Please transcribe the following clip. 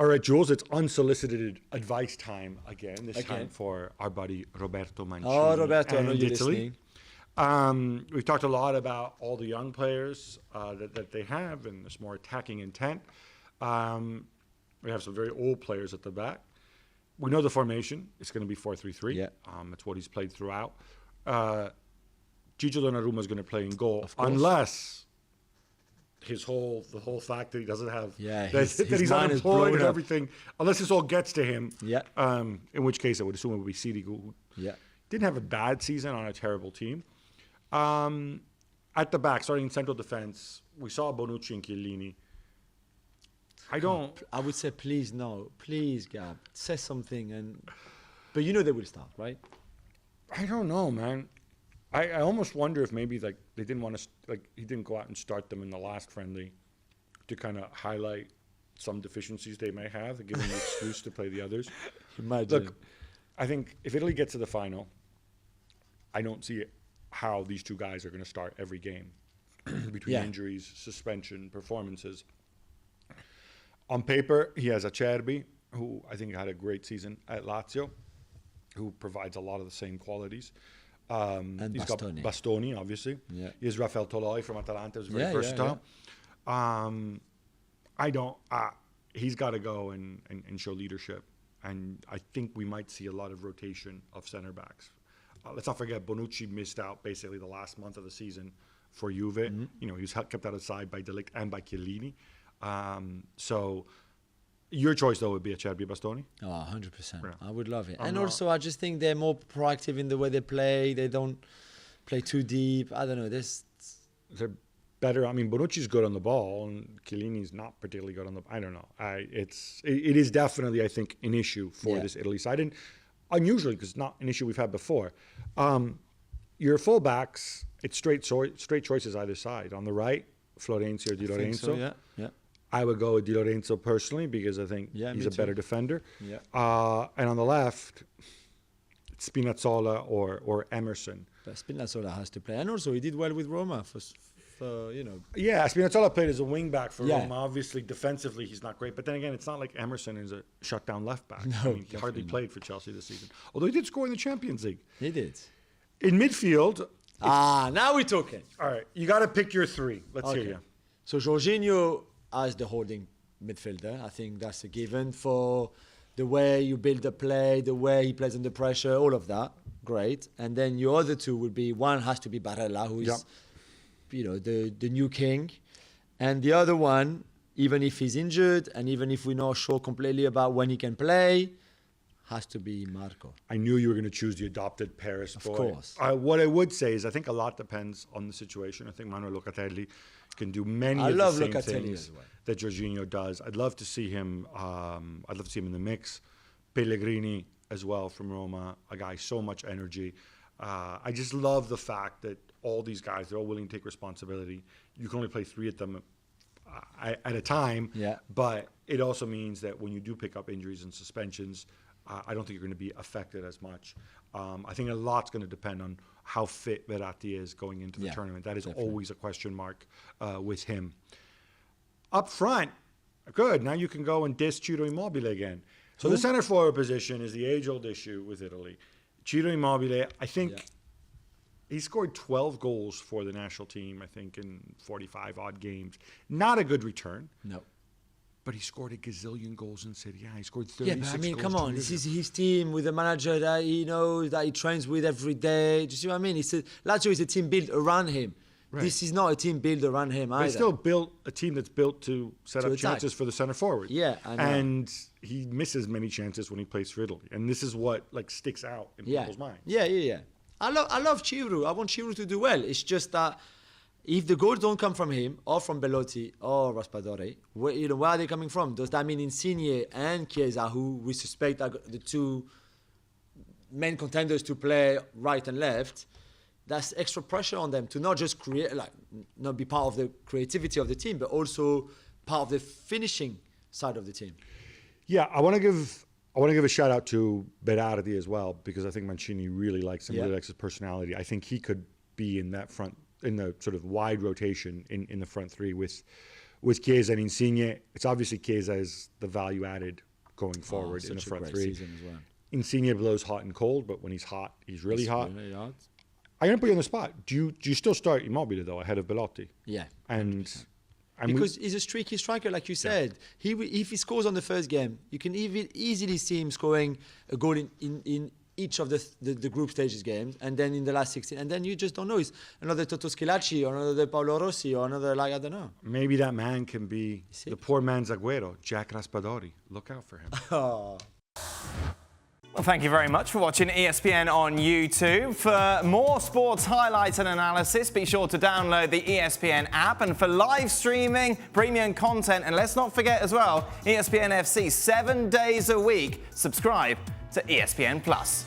All right, Jules, it's unsolicited advice time again. This time for our buddy Roberto Mancini. Oh, Roberto, I know you're Italy. listening. We've talked a lot about all the young players that they have and this more attacking intent. We have some very old players at the back. We know the formation. It's going to be 4-3-3. Yeah. It's what he's played throughout. Gigio Donnarumma is going to play in goal, unless the whole fact that he doesn't have that he's unemployed and everything, unless this all gets to him. Yeah. In which case, I would assume it would be Sidi, who didn't have a bad season on a terrible team. At the back, starting in central defense, we saw Bonucci and Chiellini. I would say please, Gab, say something. But you know they will start, right? I don't know, man. I almost wonder if maybe they didn't want to he didn't go out and start them in the last friendly to kind of highlight some deficiencies they may have and give them an excuse to play the others. Imagine. Look, I think if Italy gets to the final, I don't see how these two guys are going to start every game between injuries, suspension, performances. On paper, he has Acerbi, who I think had a great season at Lazio, who provides a lot of the same qualities. And he's Bastoni. got Bastoni, obviously. Yeah. He has Rafael Toloi from Atalanta, who's very versatile. He's got to go and show leadership. And I think we might see a lot of rotation of center backs. Let's not forget, Bonucci missed out basically the last month of the season for Juve. Mm-hmm. You know, he was kept out of side by De Ligt and by Chiellini. So your choice, though, would be Acerbi Bastoni? Oh, 100%. Yeah. I would love it. And also, I just think they're more proactive in the way they play. They don't play too deep. I don't know. They're better. I mean, Bonucci's good on the ball, and Chiellini's not particularly good on the. I don't know. It is definitely, I think, an issue for this Italy side, and unusually because it's not an issue we've had before. Your fullbacks, it's straight choices either side. On the right, Florenzi or Di Lorenzo. So, yeah. I would go with Di Lorenzo personally because I think he's a better defender. Yeah. And on the left, Spinazzola or Emerson. But Spinazzola has to play, and also he did well with Roma for Yeah, Spinazzola played as a wing back for Roma. Obviously, defensively he's not great, but then again, it's not like Emerson is a shutdown left back. No, I mean, he hardly played for Chelsea this season, although he did score in the Champions League. He did. In midfield. Now we're talking. All right, you got to pick your three. Let's hear you. So Jorginho as the holding midfielder, I think that's a given for the way you build the play, the way he plays under pressure, all of that. Great. And then your other two would be, one has to be Barella, who is, the new king. And the other one, even if he's injured and even if we're not sure completely about when he can play, has to be Marco. I knew you were going to choose the adopted Paris boy. Of course. What I would say is I think a lot depends on the situation. I think Manuel Locatelli can do many of the same things that Jorginho does. I'd love to see him. I'd love to see him in the mix. Pellegrini as well from Roma, a guy so much energy. I just love the fact that all these guys, they're all willing to take responsibility. You can only play three of them at a time. Yeah. But it also means that when you do pick up injuries and suspensions, I don't think you're going to be affected as much. I think a lot's going to depend on how fit Verratti is going into the tournament. That is always a question mark with him. Up front, good. Now you can go and diss Ciro Immobile again. So the center forward position is the age-old issue with Italy. Ciro Immobile, I think he scored 12 goals for the national team, I think, in 45-odd games. Not a good return. No. But he scored a gazillion goals in Serie A. He scored 36 goals. Yeah, but I mean, come on. This is his team with a manager that he knows, that he trains with every day. Do you see what I mean? Lazio is a team built around him. Right. This is not a team built around him either. They still built a team that's built to set up chances for the center forward. Yeah, I know. And he misses many chances when he plays for Italy. And this is what sticks out in people's minds. Yeah. I love Ciro. I want Ciro to do well. It's just that if the goals don't come from him or from Belotti or Raspadori, where are they coming from? Does that mean Insigne and Chiesa, who we suspect are the two main contenders to play right and left? That's extra pressure on them to not just create, not be part of the creativity of the team, but also part of the finishing side of the team. Yeah, I want to give a shout out to Berardi as well, because I think Mancini really likes him, really likes his personality. I think he could be in that front, in the sort of wide rotation in the front three with with Chiesa and Insigne, it's obviously Chiesa is the value added going forward in the front three. Well. Insigne blows hot and cold, but when he's hot, he's really hot. Really hot. I'm going to put you on the spot. Do you still start Immobile, though, ahead of Belotti? Yeah. And because he's a streaky striker, like you said. If he scores on the first game, you can easily see him scoring a goal in each of the group stages games, and then in the last 16, and then you just don't know. It's another Toto Schilacci or another Paolo Rossi or another, like, I don't know. Maybe that man can be the poor man's Aguero, Jack Raspadori. Look out for him. Oh. Well, thank you very much for watching ESPN on YouTube. For more sports highlights and analysis, be sure to download the ESPN app. And for live streaming, premium content, and let's not forget as well, ESPN FC 7 days a week. Subscribe to ESPN Plus.